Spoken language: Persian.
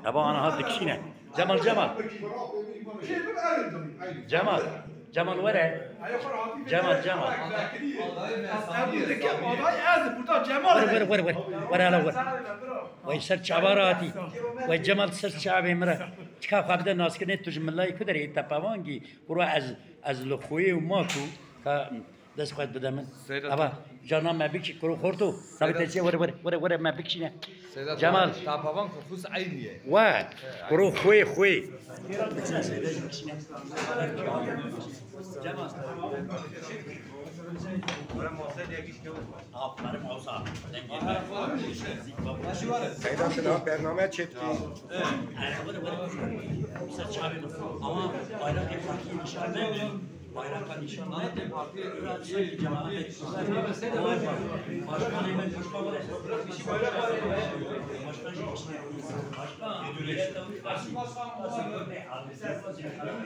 ابا انا هاد كشينه جمال جمال ورا جمال ورا لا ورا وای سر چاباراتی وای جمال سر چابه مره چکا خابده ناس کنه تو جملای کدری تپاوانگی برو از لخوی و ماکو که دست خواهد بدم ابا جانا مبیکی کرو خورتو نبیتیسی ورا مبیکی نه جمال تپاوان خصوص عینیه و کرو خوی جمال پیدا شده برنامه چطوری؟ ama bayrak parti nişanı bayraklar nişanı parti cemaat başkan